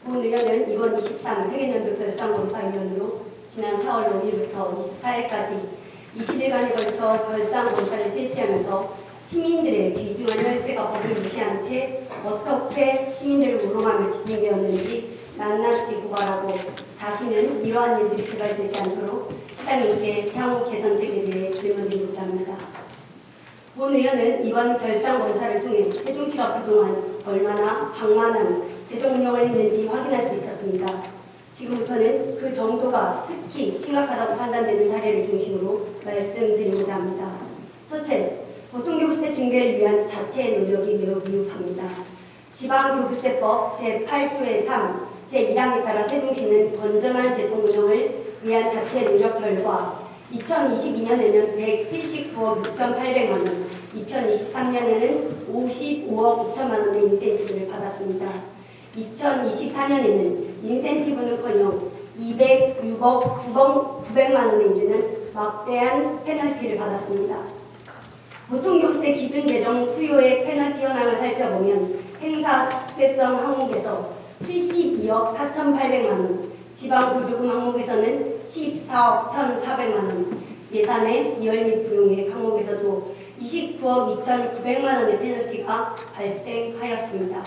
본 의원은 이번 23 회계연도 결산검사위원으로 지난 4월 5일부터 24일까지 20일간에 걸쳐 결산검사를 실시하면서 시민들의 귀중한 혈세가 법을 무시한 채 어떻게 시민들을 우롱하며 집행되었는지 낱낱이 고발하고 다시는 이러한 일들이 재발되지 않도록 시장님께 향후 개선책에 대해 질문드리고자 합니다. 본 의원은 이번 결산검사를 통해 세종시가 그동안 얼마나 방만한 재정 운영을 했는지 확인할 수 있었습니다. 지금부터는 그 정도가 특히 심각하다고 판단되는 사례를 중심으로 말씀드리고자 합니다. 첫째, 보통교부세 증대를 위한 자체의 노력이 매우 미흡합니다. 지방교부세법 제8조의 3, 제1항에 따라 세종시는 건전한 재정 운영을 위한 자체의 노력 결과 2022년에는 179억 6,800만 원, 2023년에는 55억 2천만 원의 인센티브를 받았습니다. 2024년에는 인센티브는커녕 206억 900만 원에 이르는 막대한 페널티를 받았습니다. 보통교부세 기준 재정 수요의 페널티 현황을 살펴보면 행사 특재성 항목에서 72억 4,800만 원, 지방보조금 항목에서는 14억 1,400만 원, 예산의 이월 및 부용액 항목에서도 29억 2,900만 원의 페널티가 발생하였습니다.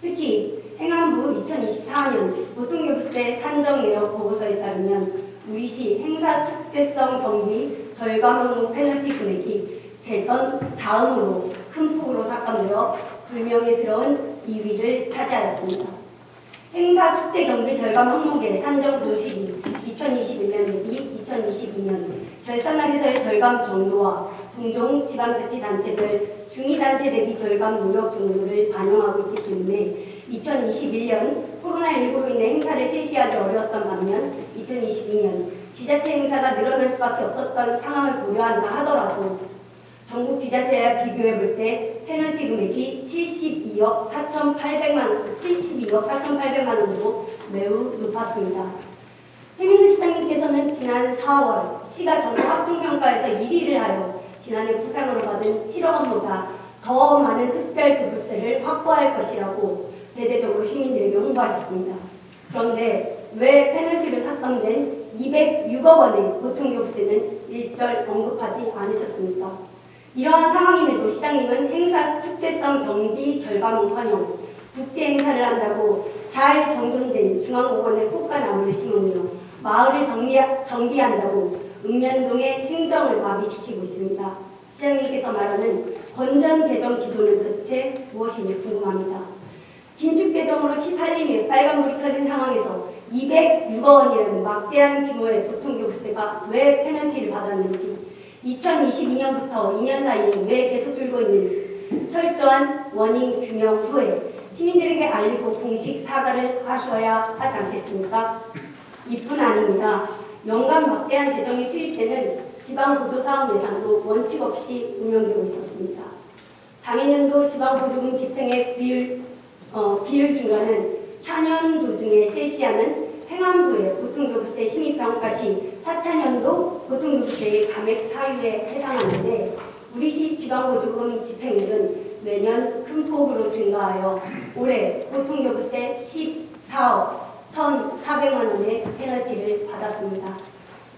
특히 행안부 2024년 보통교부세 산정 내역 보고서에 따르면 우리시 행사 특재성 경비 절감 항목 페널티 금액이 대전 다음으로 큰 폭으로 삭감되어 불명예스러운 2위를 차지하였습니다. 행사 축제 경비 절감 항목의 산정 공식이 2021년 대비 2022년 결산날에서의 절감 정도와 동종 지방자치단체별 중위단체 대비 절감 노력 정도를 반영하고 있기 때문에 2021년 코로나19로 인해 행사를 실시하기 어려웠던 반면 2022년 지자체 행사가 늘어날 수밖에 없었던 상황을 고려한다 하더라도 전국 지자체와 비교해 볼 때 페널티 금액이 72억 4,800만 원으로 매우 높았습니다. 최민우 시장님께서는 지난 4월 시가 전국 합동평가에서 1위를 하여 지난해 부상으로 받은 7억 원보다 더 많은 특별교부세를 확보할 것이라고 대대적으로 시민들에게 홍보하셨습니다. 그런데 왜 페널티를 삭감된 206억 원의 보통교부세는 일절 언급하지 않으셨습니까? 이러한 상황임에도 시장님은 행사 축제성 경비 절감은커녕 국제 행사를 한다고 잘 정돈된 중앙공원에 꽃가나무를 심으며 마을을 정비한다고 읍면동의 행정을 마비시키고 있습니다. 시장님께서 말하는 건전 재정 기조는 도대체 무엇인지 궁금합니다. 긴축 재정으로 시살림에 빨간불이 켜진 상황에서 206억 원이라는 막대한 규모의 보통교부세가 왜 페널티를 받았는지 2022년부터 2년 사이에 왜 계속 줄고 있는지 철저한 원인 규명 후에 시민들에게 알리고 공식 사과를 하셔야 하지 않겠습니까? 이뿐 아닙니다. 연간 막대한 재정이 투입되는 지방보조사업 예산도 원칙 없이 운영되고 있었습니다. 당해년도 지방보조금 집행의 비율 중과는 차년도 중에 실시하는 행안부의 보통교부세 심의평가 시 4차년도 보통교부세의 감액 사유에 해당하는데 우리시 지방보조금 집행액은 매년 큰 폭으로 증가하여 올해 보통교부세 14억 1,400만 원의 페널티를 받았습니다.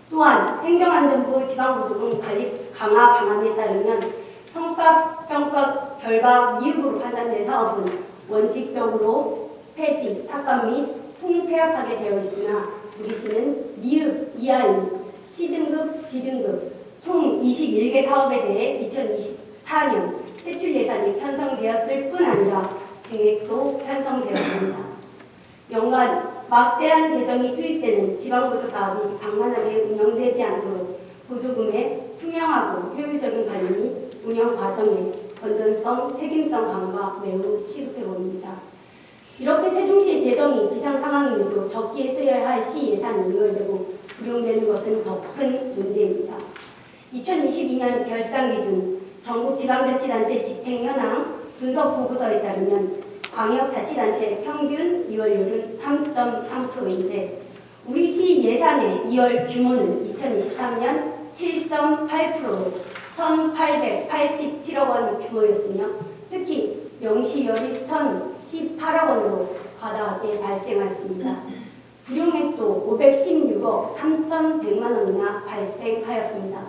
또한 행정안전부 지방보조금 관리 강화 방안에 따르면 성과평가 결과 미흡으로 판단된 사업은 원칙적으로 폐지, 삭감 및 통폐합하게 되어 있으나 우리시는 미흡 이하인 C등급, D등급 총 21개 사업에 대해 2024년 세출 예산이 편성되었을 뿐 아니라 증액도 편성되었습니다. 연간 막대한 재정이 투입되는 지방보조 사업이 방만하게 운영되지 않도록 보조금의 투명하고 효율적인 관리 및 운영 과정의 건전성, 책임성 강화가 매우 시급해 보입니다. 이렇게 세종시의 재정이 비상 상황임에도 적기에 쓰여야 할 시 예산이 의결되고 불용되는 것은 더 큰 문제입니다. 2022년 결산 기준 전국 지방자치단체 집행 현황 분석 보고서에 따르면 광역자치단체 평균 이월율은 3.3%인데 우리 시 예산의 2월 규모는 2023년 7.8%로 1,887억 원 규모였으며 특히 명시열이 1,018억 원으로 과다하게 발생하였습니다. 불용액도 516억 3,100만 원이나 발생하였습니다.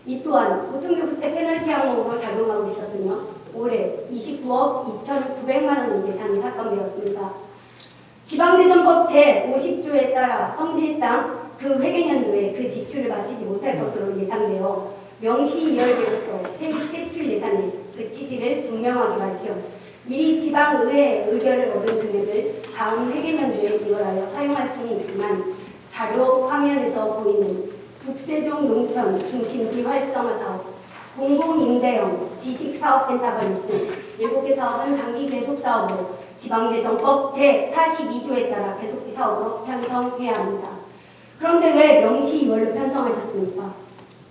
이 또한 보통교부세 페널티 항목으로 작용하고 있었으며 올해 29억 2,900만 원 예산이 삭감되었습니다. 지방재정법 제50조에 따라 성질상 그 회계연도에 그 지출을 마치지 못할 것으로 예상되어 명시이열되어서 세입세출 예산에 그 취지를 분명하게 밝혀 미리 지방의회의 의견을 얻은 금액을 다음 회계연도에 이월하여 사용할 수는 있지만 자료 화면에서 보이는 북세종 농촌 중심지 활성화 사업, 공공임대형 지식사업센터 건립 등 7개 사업은 장기 계속 사업으로 지방재정법 제42조에 따라 계속비 사업으로 편성해야 합니다. 그런데 왜 명시이월로 편성하셨습니까?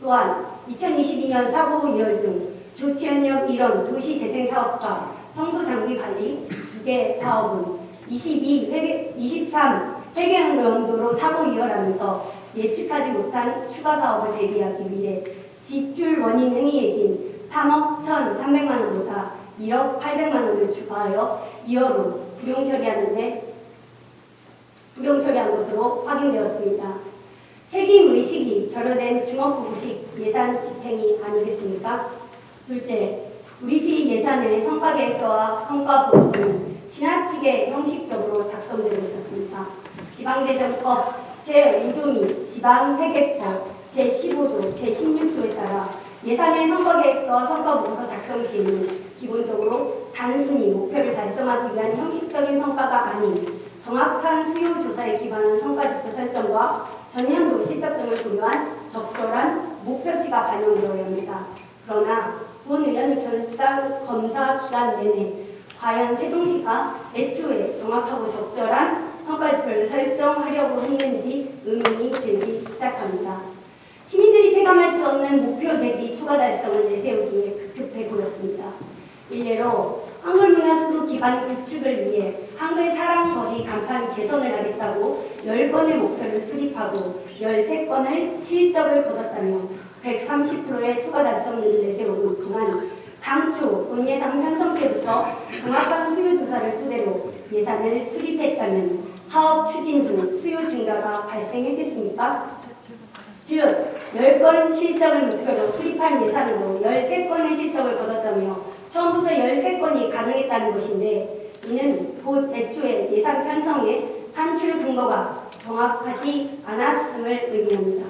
또한 2022년 사고 이월 중 조치현역 1원 도시재생사업과 청소장비관리 2개 사업은 23 회계연도로 사고 이월하면서 예측하지 못한 추가 사업을 대비하기 위해 지출 원인 행위액인 3억 1,300만 원보다 1억 800만 원을 추가하여 이월 후 불용처리한 것으로 확인되었습니다. 책임의식이 결여된 중업부구식 예산 집행이 아니겠습니까? 둘째, 우리시 예산의 성과계획서와 성과보고서는 지나치게 형식적으로 작성되고 있었습니다. 지방재정법 제5조 및 지방회계법 제15조, 제16조에 따라 예산의 성과계획서와 성과보고서 작성 시에는 기본적으로 단순히 목표를 달성하기 위한 형식적인 성과가 아닌 정확한 수요 조사에 기반한 성과지표 설정과 전년도 실적 등을 고려한 적절한 목표치가 반영되어야 합니다. 그러나 본 의원 결산 검사 기간 내내 과연 세종시가 애초에 정확하고 적절한 성과지표를 설정하려고 했는지 의문이 들기 시작합니다. 시민들이 체감할 수 없는 목표 대비 초과 달성을 내세우기에 급급해 보였습니다. 일례로 한글문화수도 기반 구축을 위해 한글 사랑거리 간판 개선을 하겠다고 10건의 목표를 수립하고 13건의 실적을 거뒀다며 130%의 초과 달성률을 내세우고 있지만 당초 본 예산 편성 때부터 정확한 수요 조사를 토대로 예산을 수립했다면 사업 추진 중 수요 증가가 발생했겠습니까? 즉, 10건 실적을 목표로 수립한 예산으로 13건의 실적을 거뒀다며 처음부터 13건이 가능했다는 것인데 이는 곧 애초에 예산 편성에 산출 근거가 정확하지 않았음을 의미합니다.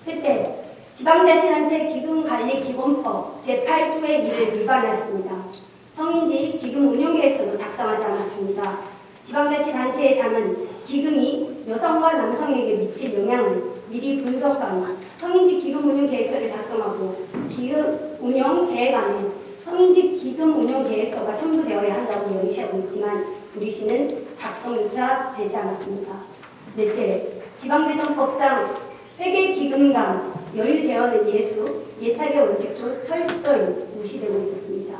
셋째, 지방자치단체 기금관리기본법 제8조의 1을 위반하였습니다. 성인지 기금 운용계획서도 작성하지 않았습니다. 지방자치단체의 장은 기금이 여성과 남성에게 미칠 영향을 미리 분석한 성인지 기금 운용 계획서를 작성하고 기금 운용 계획안에 성인지 기금 운용 계획서가 첨부되어야 한다고 명시하고 있지만 우리시는 작성조차 되지 않았습니다. 넷째, 지방재정법상 회계기금감 여유재원의 예탁의 원칙도 철저히 무시되고 있었습니다.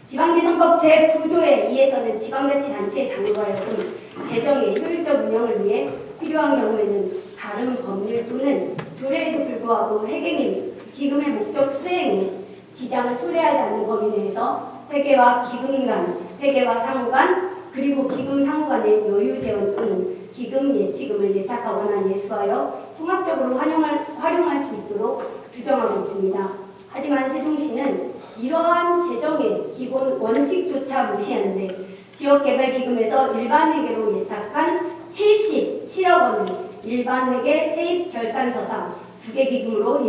지방재정법 제9조의 2에서는 지방자치단체의 장과 하여금 재정의 효율적 운영을 위해 필요한 경우에는 다른 법률 또는 조례에도 불구하고 회계 및 기금의 목적 수행에 지장을 초래하지 않는 범위 내에서 회계와 기금 간, 회계와 상호 간, 그리고 기금 상호 간의 여유재원 또는 기금 예치금을 예탁하거나 예수하여 통합적으로 활용할 수 있도록 규정하고 있습니다. 하지만 세종시는 이러한 재정의 기본 원칙조차 무시하는데 지역개발기금에서 일반회계로 예탁한 77억 원을 일반회계 세입 결산서상 주계기금으로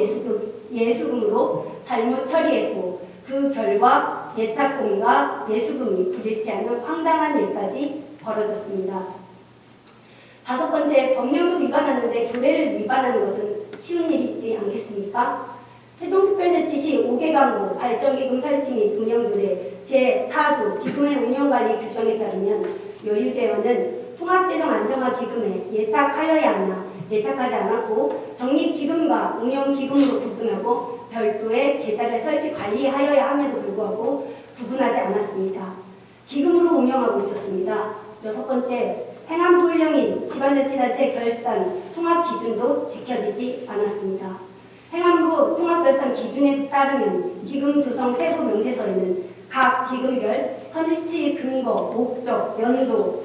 예수금으로 잘못 처리했고 그 결과 예탁금과 예수금이 부딪지 않는 황당한 일까지 벌어졌습니다. 다섯 번째, 법령도 위반하는데 조례를 위반하는 것은 쉬운 일이지 않겠습니까? 세종특별자치시 5개 광고 발전기금 설치 및 운영조례 제4조 기금의 운영관리 규정에 따르면 여유재원은 통합재정 안정화 기금에 예탁하여야 하나 예탁하지 않았고 적립기금과 운영기금으로 구분하고 별도의 계좌를 설치 관리하여야 함에도 불구하고 구분하지 않았습니다. 기금으로 운영하고 있었습니다. 여섯 번째, 행안부령인 지방자치단체 결산 통합기준도 지켜지지 않았습니다. 행안부 통합결산 기준에 따르면 기금 조성 세부 명세서에는 각 기금별 설치 근거, 목적, 연도,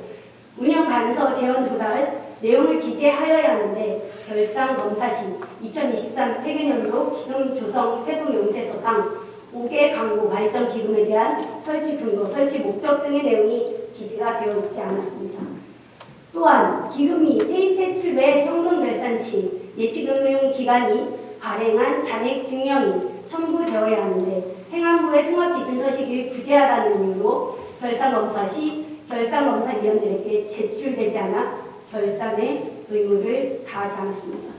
운영 간서 재원 조달 내용을 기재하여야 하는데 결산 검사 시 2023 회계연도 기금 조성 세부 용세서상 5개 광고 발전 기금에 대한 설치 근거, 설치 목적 등의 내용이 기재가 되어 있지 않았습니다. 또한 기금이 세입 세출 외 현금 결산 시 예치금융 기관이 발행한 잔액 증명이 첨부되어야 하는데 행안부의 통합기준 서식이 부재하다는 이유로 결산검사 시 결산검사위원들에게 제출되지 않아 결산의 의무를 다하지 않았습니다.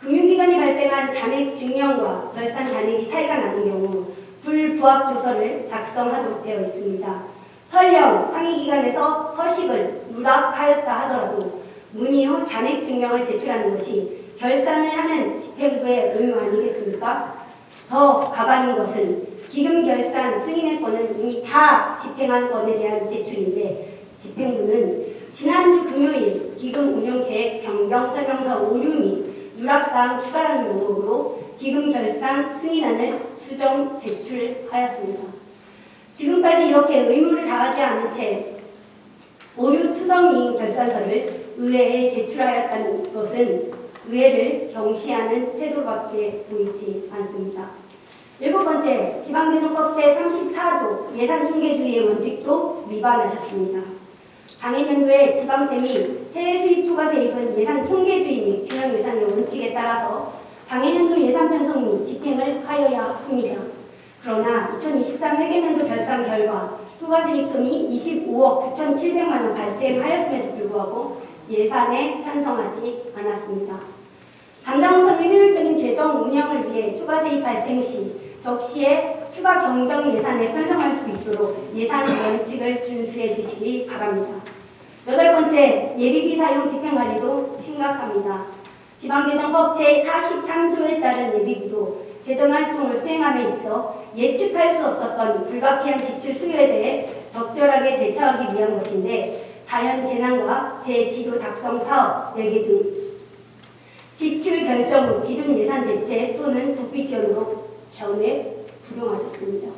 금융기관이 발생한 잔액 증명과 결산 잔액이 차이가 나는 경우 불부합 조서를 작성하도록 되어 있습니다. 설령 상위기관에서 서식을 누락하였다 하더라도 문의 후 잔액 증명을 제출하는 것이 결산을 하는 집행부의 의무 아니겠습니까? 더 가관인 것은 기금 결산 승인의 건은 이미 다 집행한 건에 대한 제출인데 집행부는 지난주 금요일 기금 운용 계획 변경 설명서 오류 및 누락사항 추가라는 목록으로 기금 결산 승인안을 수정 제출하였습니다. 지금까지 이렇게 의무를 다하지 않은 채 오류 투성이인 결산서를 의회에 제출하였다는 것은 의회를 경시하는 태도밖에 보이지 않습니다. 7번째, 지방재정법 제34조 예산통계주의의 원칙도 위반하셨습니다. 당해년도에 지방세이 세액수입 초과세입은 예산통계주의 및 균형예산의 원칙에 따라서 당해년도 예산 편성 및 집행을 하여야 합니다. 그러나 2023 회계년도 결산 결과 초과세입금이 25억 9,700만 원 발생하였음에도 불구하고 예산에 편성하지 않았습니다. 담당 부서는 효율적인 재정 운영을 위해 초과세입 발생 시 적시에 추가 경정 예산에 편성할 수 있도록 예산 원칙을 준수해 주시기 바랍니다. 8번째, 예비비 사용 집행관리도 심각합니다. 지방재정법 제43조에 따른 예비비도 재정활동을 수행함에 있어 예측할 수 없었던 불가피한 지출 수요에 대해 적절하게 대처하기 위한 것인데 자연재난과 재지도 작성 사업 4개 등 지출 결정 후 기존 예산 대체 또는 도피 지원으로 전에 불용하셨습니다.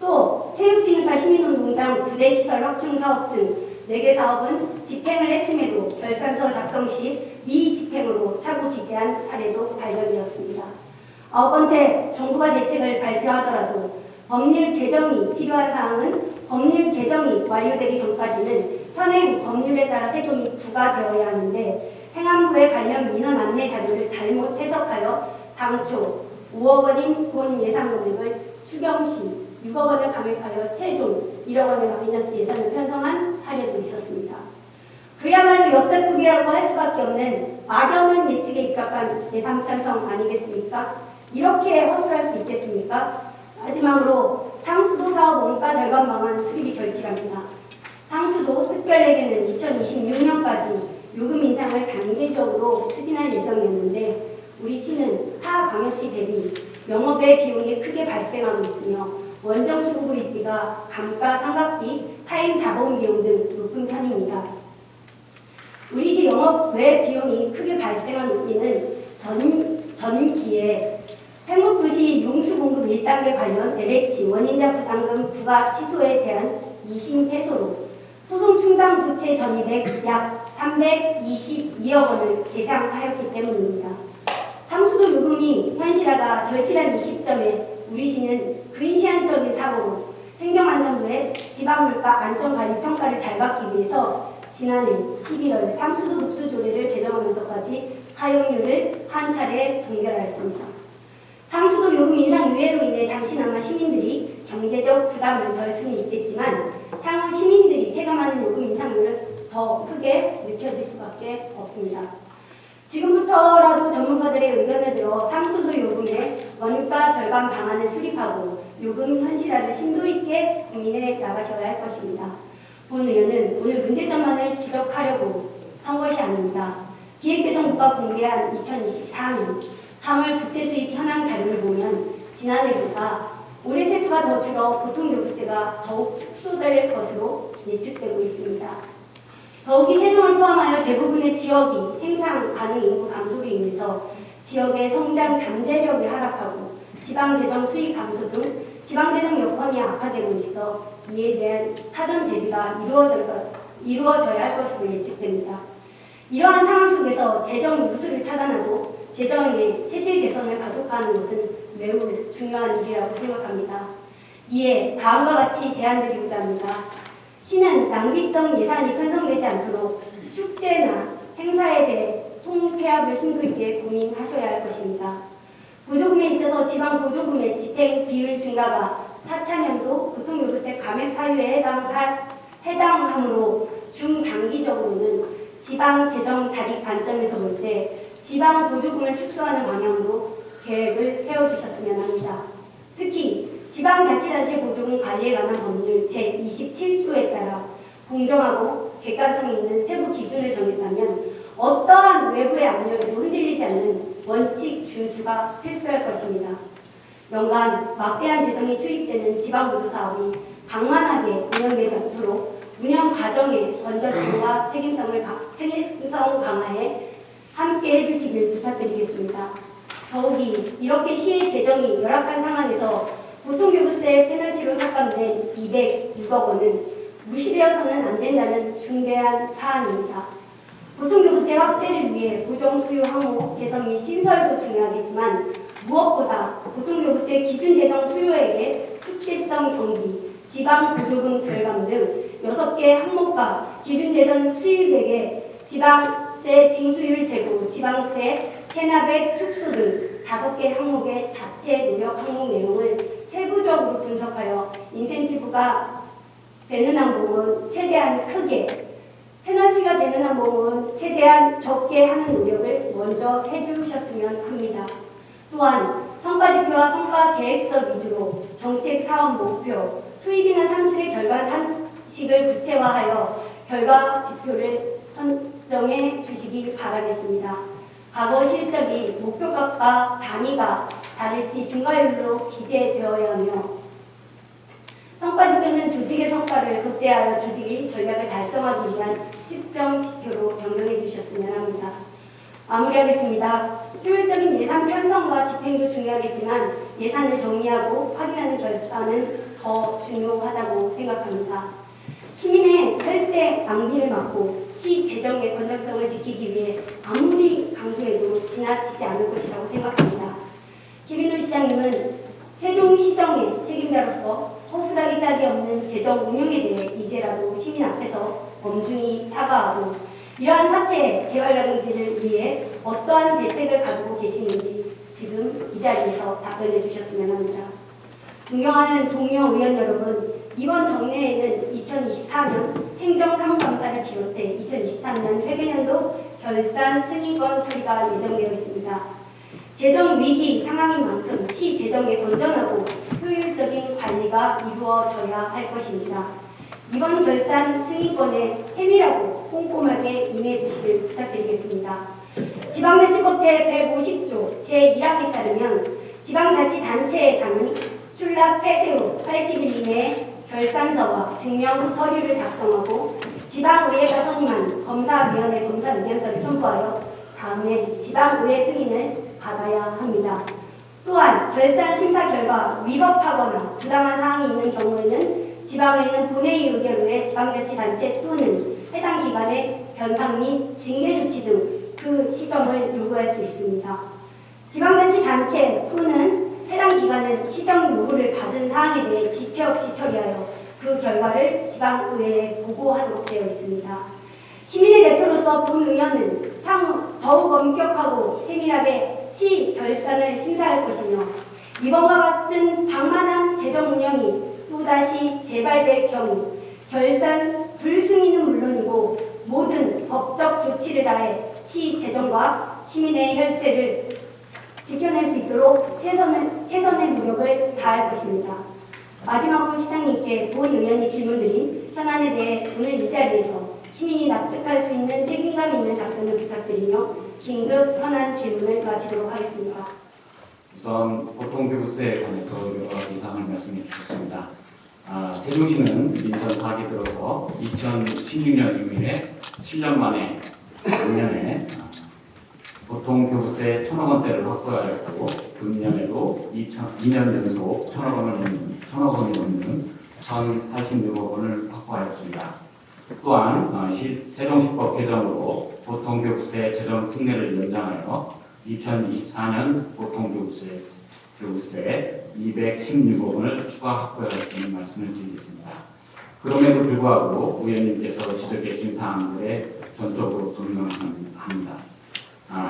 또 체육진흥과 시민운동장 부대 시설 확충 사업 등 4개 사업은 집행을 했음에도 결산서 작성 시 미집행으로 차고 기재한 사례도 발견되었습니다. 9번째, 정부가 대책을 발표하더라도 법률 개정이 필요한 사항은 법률 개정이 완료되기 전까지는 현행 법률에 따라 세금이 부과되어야 하는데 행안부의 관련 민원 안내 자료를 잘못 해석하여 당초 5억 원인 본 예산 금액을 추경 시 6억 원을 감액하여 최종 1억 원의 마이너스 예산을 편성한 사례도 있었습니다. 그야말로 역대급이라고 할 수밖에 없는 막연한 예측에 입각한 예산 편성 아니겠습니까? 이렇게 허술할 수 있겠습니까? 마지막으로 상수도 사업 원가 절감 방안 수립이 절실합니다. 상수도 특별회계는 2026년까지 요금 인상을 단계적으로 추진할 예정이었는데 우리 시는 타 광역시 대비 영업외 비용이 크게 발생하고 있으며 원정 수급입비가 감가 상각비, 타임 자본 비용 등 높은 편입니다. 우리 시 영업외 비용이 크게 발생한 논리는 전기에 행복도시 용수 공급 1단계 관련 LH 원인자 부담금 부과 취소에 대한 2심 패소로 소송 충당 부채 전입액 약 322억 원을 계상하였기 때문입니다. 상수도 요금이 현실화가 절실한 이 시점에 우리 시는 근시안적인 사고로 행정안전부의 지방물가 안전관리평가를 잘 받기 위해서 지난해 11월 상수도 급수조례를 개정하면서까지 사용률을 한 차례 동결하였습니다. 상수도 요금 인상 유예로 인해 잠시나마 시민들이 경제적 부담을 덜 수는 있겠지만 향후 시민들이 체감하는 요금 인상률은 더 크게 느껴질 수밖에 없습니다. 지금부터라도 전문가들의 의견을 들어 상수도 요금의 원가 절감 방안을 수립하고 요금 현실화를 심도 있게 고민해 나가셔야 할 것입니다. 본 의원은 오늘 문제점만을 지적하려고 선 것이 아닙니다. 기획재정부가 공개한 2024년 3월 국세 수입 현황 자료를 보면 지난해보다 올해 세수가 더 줄어 보통교부세가 더욱 축소될 것으로 예측되고 있습니다. 더욱이 세종을 포함하여 대부분의 지역이 생산 가능 인구 감소로 인해서 지역의 성장 잠재력이 하락하고 지방재정 수익 감소 등 지방재정 여건이 악화되고 있어 이에 대한 사전 대비가 이루어져야 할 것으로 예측됩니다. 이러한 상황 속에서 재정 누수를 차단하고 재정의 체질 개선을 가속화하는 것은 매우 중요한 일이라고 생각합니다. 이에 다음과 같이 제안드리고자 합니다. 시는 낭비성 예산이 편성되지 않도록 축제나 행사에 대해 통폐합을 심도 있게 고민하셔야 할 것입니다. 보조금에 있어서 지방 보조금의 집행 비율 증가가 4차년도 교통요금세 감액 사유에 해당하므로 중장기적으로는 지방 재정 자립 관점에서 볼 때 지방 보조금을 축소하는 방향으로 계획을 세워주셨으면 합니다. 특히 지방자치단체 보조금 관리에 관한 법률 제27조에 따라 공정하고 객관성 있는 세부 기준을 정했다면 어떠한 외부의 압력에도 흔들리지 않는 원칙 준수가 필수할 것입니다. 연간 막대한 재정이 투입되는 지방보조 사업이 방만하게 운영되지 않도록 운영 과정의 건전성과 책임성 강화에 함께 해주시길 부탁드리겠습니다. 더욱이 이렇게 시의 재정이 열악한 상황에서 보통교부세 페널티로 삭감된 206억 원은 무시되어서는 안 된다는 중대한 사안입니다. 보통교부세 확대를 위해 보정 수요 항목 개선 및 신설도 중요하겠지만 무엇보다 보통교부세 기준 재정 수요액의 축제성 경비, 지방 보조금 절감 등 6개 항목과 기준 재정 수입액의 지방세 징수율 제고, 지방세 체납액 축소 등 5개 항목의 자체 노력 항목 내용을 세부적으로 분석하여 인센티브가 되는 항목은 최대한 크게, 페널티가 되는 항목은 최대한 적게 하는 노력을 먼저 해주셨으면 합니다. 또한 성과지표와 성과계획서 위주로 정책 사업 목표, 투입이나 산출의 결과 산식을 구체화하여 결과 지표를 선정해 주시기 바라겠습니다. 과거 실적이 목표값과 단위가 다를 시 중과율로 기재되어야 하며 성과지표는 조직의 성과를 극대화하여 조직의 전략을 달성하기 위한 측정 지표로 변경해 주셨으면 합니다. 마무리하겠습니다. 효율적인 예산 편성과 집행도 중요하겠지만 예산을 정리하고 확인하는 결산은 더 중요하다고 생각합니다. 시민의 혈세 낭비를 막고 시 재정의 건전성을 지키기 위해 아무리 강조해도 지나치지 않을 것이라고 생각합니다. 김인우 시장님은 세종시정의 책임자로서 허술하기 짝이 없는 재정 운영에 대해 이제라도 시민 앞에서 엄중히 사과하고 이러한 사태의 재활용지를 위해 어떠한 대책을 가지고 계시는지 지금 이 자리에서 답변해 주셨으면 합니다. 존경하는 동료 의원 여러분, 이번 정례에는 2024년 행정사무감사를 비롯해 2023년 회계년도 결산 승인권 처리가 예정되어 있습니다. 재정 위기 상황인 만큼 시 재정의 건전하고 효율적인 관리가 이루어져야 할 것입니다. 이번 결산 승인권에 세밀하고 꼼꼼하게 임해 주시길 부탁드리겠습니다. 지방자치법 제150조 제1항에 따르면 지방자치단체장은 출납 폐쇄 후 80일 이내에 결산서와 증명 서류를 작성하고 지방의회가 선임한 검사위원회 검사 의견서를 선포하여 다음에 지방의회 승인을 받아야 합니다. 또한 결산 심사 결과 위법하거나 부당한 사항이 있는 경우에는 지방의회는 본회의 의결 후에 지방자치단체 또는 해당 기관의 변상 및 징계 조치 등 그 시정을 요구할 수 있습니다. 지방자치단체 또는 해당 기관은 시정 요구를 받은 사항에 대해 지체 없이 처리하여 그 결과를 지방의회에 보고하도록 되어 있습니다. 시민의 대표로서 본의원은 향후 더욱 엄격하고 세밀하게 시 결산을 심사할 것이며 이번과 같은 방만한 재정 운영이 또다시 재발될 경우 결산 불승인은 물론이고 모든 법적 조치를 다해 시 재정과 시민의 혈세를 지켜낼 수 있도록 최선의 노력을 다할 것입니다. 마지막으로 시장님께 본 의원이 질문드린 현안에 대해 오늘 이 자리에서 시민이 납득할 수 있는 책임감 있는 답변을 부탁드리며 긴급 현안 질문을 마치도록 하겠습니다. 우선 보통교부세에 관해서 여러 가지 사항을 말씀해 주셨습니다. 세종시는 민선 4개표로서 2016년 이후에 7년 만에 작년에 보통교부세 1,000억 원대를 확보하였고 금년에도 2년 연속 1,000억 원이 넘는 1,086억 원을 확보하였습니다. 또한 세종시법 개정으로 보통교부세 재정 특례를 연장하여 2024년 보통교부세 216억 원을 추가 확보하였다는 말씀을 드리겠습니다. 그럼에도 불구하고 의원님께서 지적해 주신 사항들에 전적으로 동의합니다.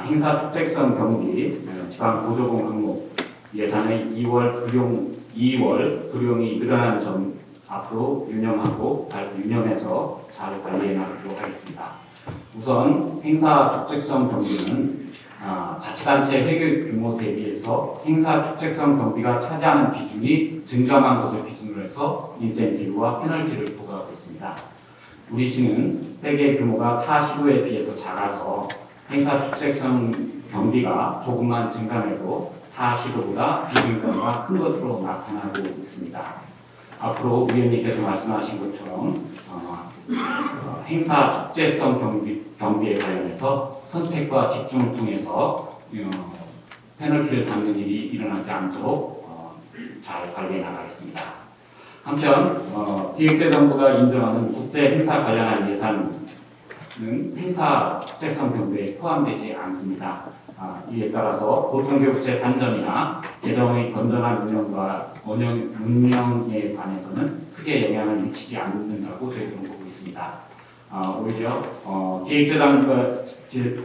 행사 축적성 경비 지방 보조금 항목 예산의 2월 불용이 늘어나는 점 앞으로 유념해서 잘 관리해 나가도록 하겠습니다. 우선 행사 축적성 경비는 자치단체 회계 규모 대비해서 행사 축적성 경비가 차지하는 비중이 증감한 것을 기준으로 해서 인센티브와 페널티를 부과하고 있습니다. 우리 시는 회계 규모가 타 시도에 비해서 작아서 행사 축적성 경비가 조금만 증감해도 타 시도보다 비중감이 큰 것으로 나타나고 있습니다. 앞으로 위원님께서 말씀하신 것처럼 행사 축제성 경비에 관련해서 선택과 집중을 통해서 페널티를 받는 일이 일어나지 않도록 잘 관리해 나가겠습니다. 한편 기획재정부가 인정하는 국제 행사 관련한 예산은 행사 축제성 경비에 포함되지 않습니다. 이에 따라서 보통교부세 산정이나 재정의 건전한 운영에 관해서는 크게 영향을 미치지 않는다고 저희들은 보고 있습니다. 오히려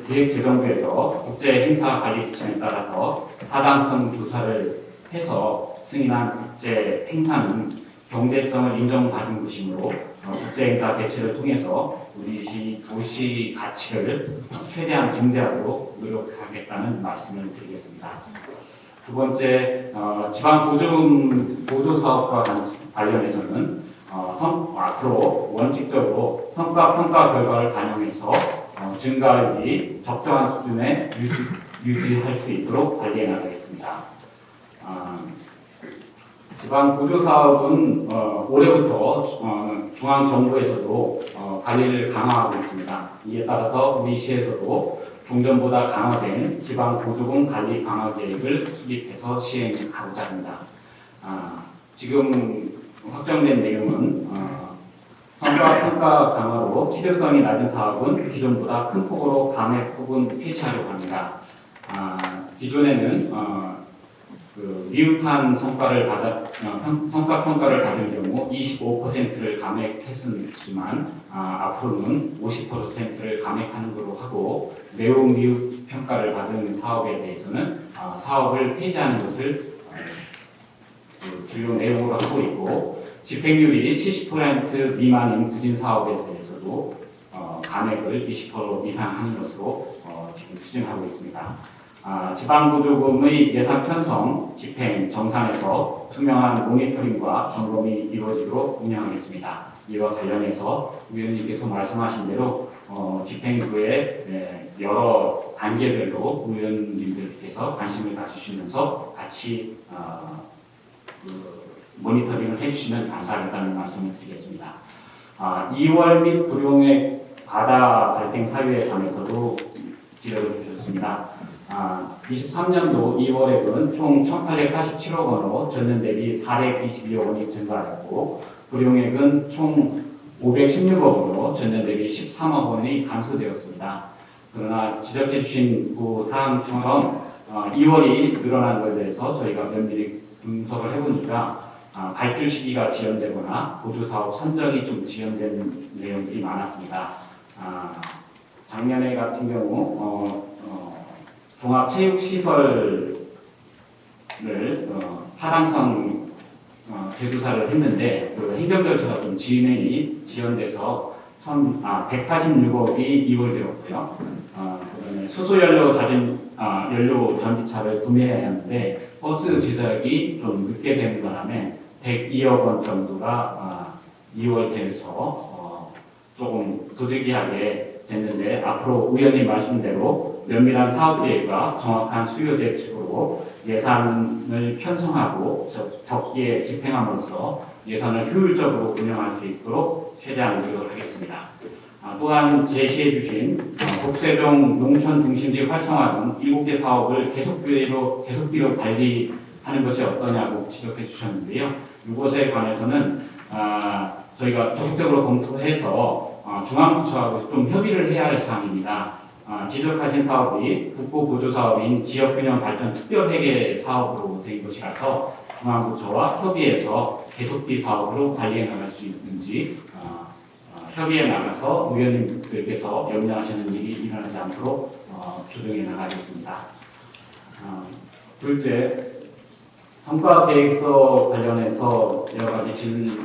기획재정부에서 국제행사관리지침에 따라서 타당성 조사를 해서 승인한 국제 행사는 경제성을 인정받은 것이므로 국제행사 개최를 통해서 우리 시 도시 가치를 최대한 증대하도록 노력하겠다는 말씀을 드리겠습니다. 두 번째, 지방 보조 사업과 관련해서는 앞으로 원칙적으로 성과 평가 결과를 반영해서 증가율이 적정한 수준에 유지할 수 있도록 관리해 나가겠습니다. 지방 보조 사업은 올해부터 중앙 정부에서도 관리를 강화하고 있습니다. 이에 따라서 우리 시에서도 종전보다 강화된 지방 보조금 관리 강화 계획을 수립해서 시행하고자 합니다. 지금 확정된 내용은 성과 평가 강화로 실효성이 낮은 사업은 기존보다 큰 폭으로 감액 혹은 폐지하려고 합니다. 기존에는 미흡한 성과 평가를 받은 경우 25%를 감액했었지만 앞으로는 50%를 감액하는 걸로 하고 매우 미흡 평가를 받은 사업에 대해서는 사업을 폐지하는 것을 주요 내용으로 하고 있고 집행률이 70% 미만인 부진 사업에 대해서도 감액을 20% 이상 하는 것으로 지금 추진하고 있습니다. 지방보조금의 예산 편성, 집행, 정산에서 투명한 모니터링과 점검이 이루어지도록 운영하겠습니다. 이와 관련해서 위원님께서 말씀하신 대로 집행부의 여러 단계별로 의원님들께서 관심을 가지시면서 같이 모니터링을 해주시면 감사하겠다는 말씀을 드리겠습니다. 2월 및 불용액 과다 발생 사유에 관해서도 지적을 주셨습니다. 23년도 2월액은 총 1,887억 원으로 전년 대비 422억 원이 증가했고 불용액은 총 516억 원으로 전년 대비 13억 원이 감소되었습니다. 그러나 지적해 주신 그 사항처럼 2월이 늘어난 것에 대해서 저희가 면밀히 분석을 해보니까 발주 시기가 지연되거나 보조사업 선정이 좀 지연된 내용들이 많았습니다. 작년에 같은 경우 종합체육시설을 타당성 재조사를 했는데 그 행정 절차가 좀 진행이 지연돼서 186억이 이월되었고요. 그다음에 수소연료 연료 전지차를 구매해야 하는데 버스 제작이 좀 늦게 되는 바람에 102억 원 정도가 이월돼서 조금 부득이하게 됐는데 앞으로 의원님 말씀대로 면밀한 사업 계획과 정확한 수요 대책으로 예산을 편성하고 적기에 집행함으로써 예산을 효율적으로 운영할 수 있도록 최대한 노력을 하겠습니다. 또한 제시해 주신 독세종 농촌 중심지 활성화 등 7개 사업을 계속비로 관리하는 것이 어떠냐고 지적해 주셨는데요. 이것에 관해서는 저희가 적극적으로 검토해서 중앙부처하고 좀 협의를 해야 할 사항입니다. 지적하신 사업이 국고보조 사업인 지역균형 발전 특별회계 사업으로 된 것이라서 중앙부처와 협의해서 계속비 사업으로 관리해 나갈 수 있는지 협의에 나가서 의원님들께서 염려하시는 일이 일어나지 않도록 조정해 나가겠습니다. 둘째, 성과계획서 관련해서 여러 가지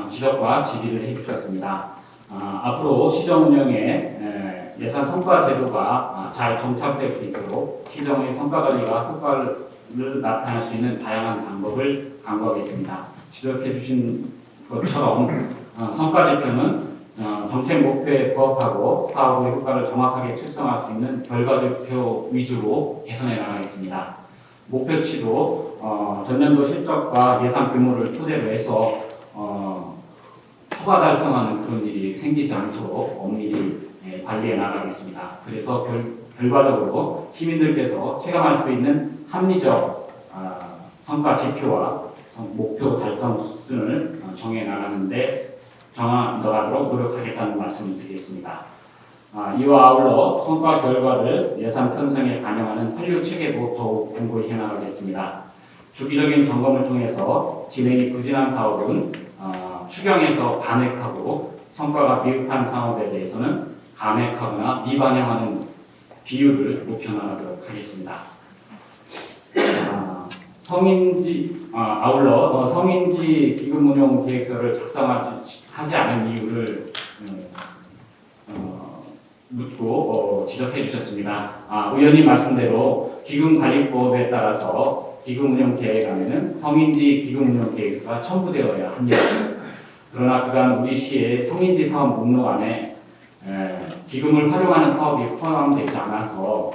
지적과 질의를 해주셨습니다. 앞으로 시정 운영에 예산 성과 제도가 잘 정착될 수 있도록 시정의 성과 관리가 효과를 나타낼 수 있는 다양한 방법을 강구하겠습니다. 지적해 주신 것처럼 성과 지표는 정책 목표에 부합하고 사업의 효과를 정확하게 측정할 수 있는 결과 지표 위주로 개선해 나가겠습니다. 목표치도 전년도 실적과 예산 규모를 토대로 해서 초과 달성하는 그런 일이 생기지 않도록 엄밀히 관리해 나가겠습니다. 그래서 결과적으로 시민들께서 체감할 수 있는 합리적 성과 지표와 목표 달성 수준을 정해 나가도록 노력하겠다는 말씀을 드리겠습니다. 이와 아울러 성과 결과를 예산 편성에 반영하는 환류 체계도 더욱 공고히 해나가겠습니다. 주기적인 점검을 통해서 진행이 부진한 사업은 추경에서 감액하고 성과가 미흡한 사업에 대해서는 감액하거나 미반영하는 비율을 높여나가도록 하겠습니다. 아울러 성인지 기금 운용 계획서를 작성하지 않은 이유를 묻고 지적해 주셨습니다. 의원님 말씀대로 기금관리법에 따라서 기금 운용 계획 안에는 성인지 기금 운용 계획서가 첨부되어야 합니다. 그러나 그간 우리 시의 성인지 사업 목록 안에 기금을 활용하는 사업이 포함되지 않아서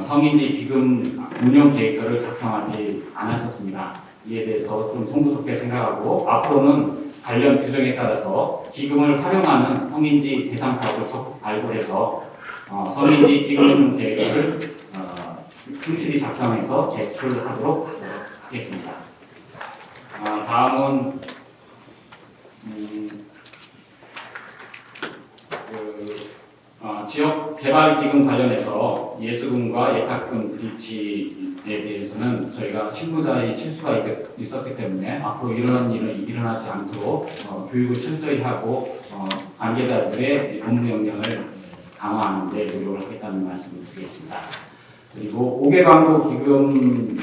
성인지 기금 운용 계획서를 작성하지 않았었습니다. 이에 대해서 좀 송구스럽게 생각하고 앞으로는 관련 규정에 따라서 기금을 활용하는 성인지 대상 사업을 적극 발굴해서 성인지 기금 운용 계획서를 충실히 작성해서 제출하도록 하겠습니다. 다음은 지역 개발 기금 관련해서 예수금과 예탁금 브릿지에 대해서는 저희가 실무자의 실수가 있었기 때문에 앞으로 이런 일은 일어나지 않도록 교육을 철저히 하고 관계자들의 업무 역량을 강화하는 데 노력을 하겠다는 말씀을 드리겠습니다. 그리고 5개 광고 기금과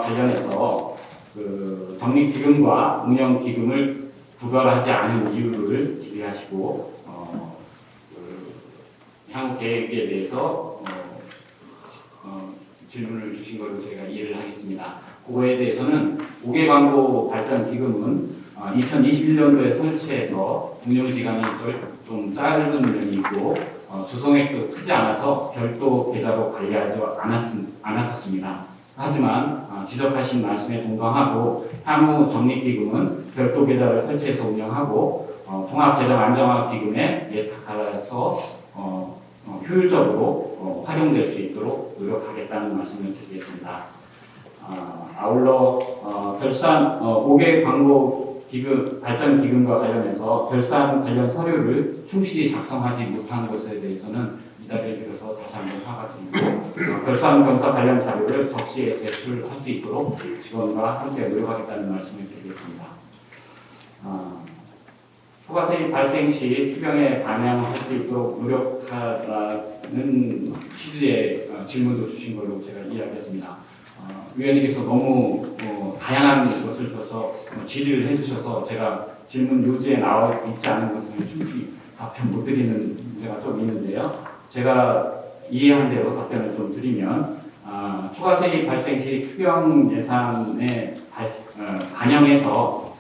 관련해서 적립기금과 운영기금을 구별하지 않은 이유를 질의하시고 향후 계획에 대해서 질문을 주신 걸로 저희가 이해를 하겠습니다. 그거에 대해서는 5개 광고 발전 기금은 2021년도에 설치해서 운영 기간이 좀 짧은 면이 있고 조성액도 크지 않아서 별도 계좌로 관리하지 않았었습니다. 하지만 지적하신 말씀에 동감하고 향후 적립기금은 별도 계좌를 설치해서 운영하고 통합재정안정화기금에 예탁하여서 효율적으로 활용될 수 있도록 노력하겠다는 말씀을 드리겠습니다. 아울러 결산 5개 광고 기금 발전 기금과 관련해서 결산 관련 서류를 충실히 작성하지 못한 것에 대해서는 이 자리에 들어서 다시 한번 사과드리고 결산 검사 관련 자료를 적시에 제출할 수 있도록 직원과 함께 노력하겠다는 말씀을 드리겠습니다. 초과세입 발생 시 추경에 반영할 수 있도록 노력하라는 취지의 질문도 주신 걸로 제가 이해하겠습니다. 위원님께서 너무 다양한 것을 줘서 질의를 해주셔서 제가 질문 요지에 나와 있지 않은 것을 충분히 답변 못 드리는 문제가 좀 있는데요. 제가 이해한 대로 답변을 좀 드리면 초과세입 발생 시 추경 예산에 반영해서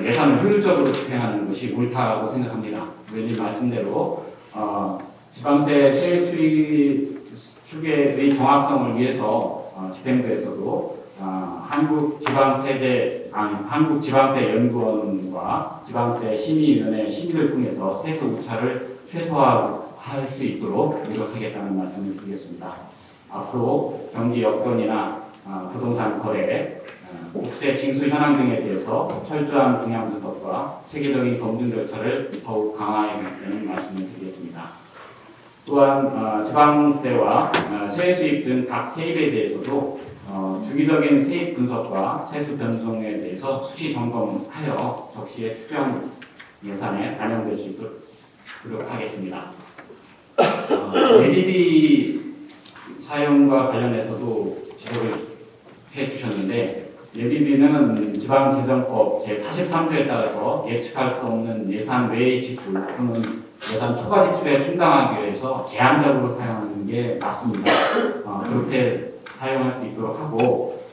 예산을 효율적으로 집행하는 것이 옳다고 생각합니다. 의원님 말씀대로 지방세 세율 추계의 종합성을 위해서 집행부에서도 한국지방세연구원과 지방세심의위원회 심의를 통해서 세수 오차를 최소화할 수 있도록 노력하겠다는 말씀을 드리겠습니다. 앞으로 경기 여건이나 부동산 거래, 국세 징수 현황 등에 대해서 철저한 동향 분석과 체계적인 검증 절차를 더욱 강화해야겠다는 말씀을 드리겠습니다. 또한 지방세와 세외 수입 등 각 세입에 대해서도 주기적인 세입 분석과 세수 변동에 대해서 수시 점검하여 적시에 추경 예산에 반영될 수 있도록 노력하겠습니다. 예비비 사용과 관련해서도 지적을 해주셨는데, 예비비는 지방재정법 제43조에 따라서 예측할 수 없는 예산 외의 지출 또는 예산 초과 지출에 충당하기 위해서 제한적으로 사용하는 게 맞습니다. 그렇게 사용할 수 있도록 하고,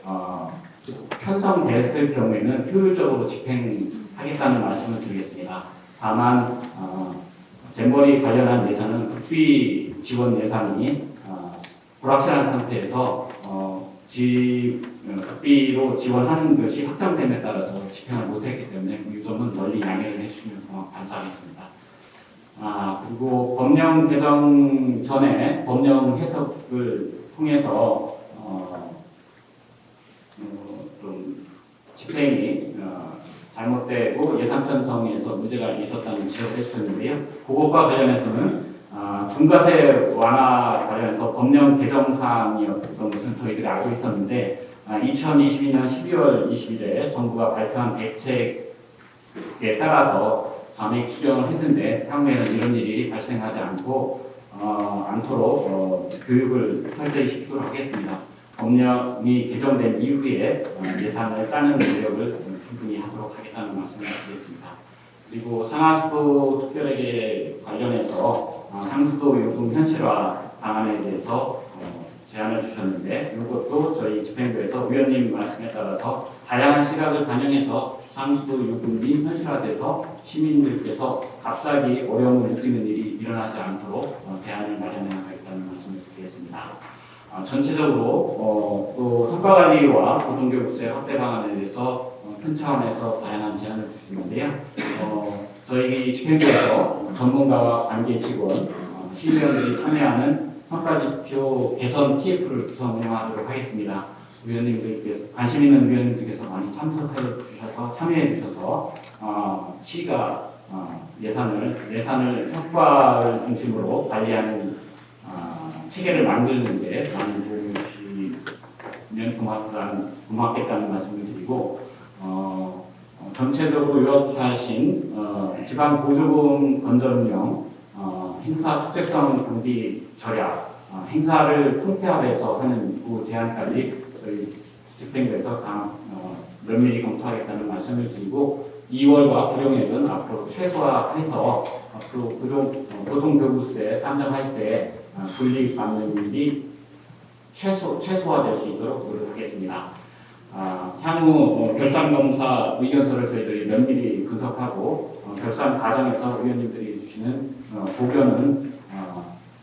편성됐을 경우에는 효율적으로 집행하겠다는 말씀을 드리겠습니다. 다만 잼버리 관련한 예산은 국비 지원 예산이 불확실한 상태에서 국비로 지원하는 것이 확정됨에 따라서 집행을 못했기 때문에 이 점은 널리 양해를 해주시면 감사하겠습니다. 그리고 법령 개정 전에 법령 해석을 통해서 좀 집행이 잘못되고 예산 편성에서 문제가 있었다는 지적을 해주셨는데요. 그것과 관련해서는 중과세 완화 관련해서 법령 개정 사항이었던 것은 저희들이 알고 있었는데 2022년 12월 20일에 정부가 발표한 대책에 따라서 감액 추경을 했는데 향후에는 이런 일이 발생하지 않도록 교육을 철저히 시키도록 하겠습니다. 법령이 개정된 이후에 예산을 짜는 노력을 충분히 하도록 하겠다는 말씀을 드리겠습니다. 그리고 상하수도 특별회계 관련해서 상수도 요금 현실화 방안에 대해서 제안을 주셨는데, 이것도 저희 집행부에서 위원님 말씀에 따라서 다양한 시각을 반영해서 상수도 요금이 현실화돼서 시민들께서 갑자기 어려움을 느끼는 일이 일어나지 않도록 대안을 마련해야겠다는 말씀을 드리겠습니다. 전체적으로 또 성과관리와 고등교육세 확대 방안에 대해서 큰 차원에서 다양한 제안을 주시는데요. 저희 집행부에서 전문가와 관계 직원, 시의원들이 참여하는 성과지표 개선 TF를 구성 운영하도록 하겠습니다. 위원님들께서 관심 있는 위원님들께서 많이 참여해 주셔서 시가 예산을 효과를 중심으로 관리하는 체계를 만드는 데 많은 도움을 주시면 고맙겠다는 말씀을 드리고, 전체적으로 요약하신 지방 보조금 건전운영, 행사 축제성 경비 절약, 행사를 통폐합해서 하는 그 제안까지 저희 집행부에서 면밀히 검토하겠다는 말씀을 드리고, 2월과 구령액은 앞으로 최소화해서 앞으로 고등교부세 산정할 때 불이익받는 일이 최소화될 수 있도록 노력하겠습니다. 향후 결산검사 의견서를 저희들이 면밀히 분석하고 결산 과정에서 의원님들이 주시는 고견은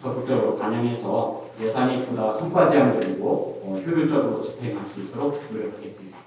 적극적으로 반영해서 예산이 보다 성과지향적이고 효율적으로 집행할 수 있도록 노력하겠습니다.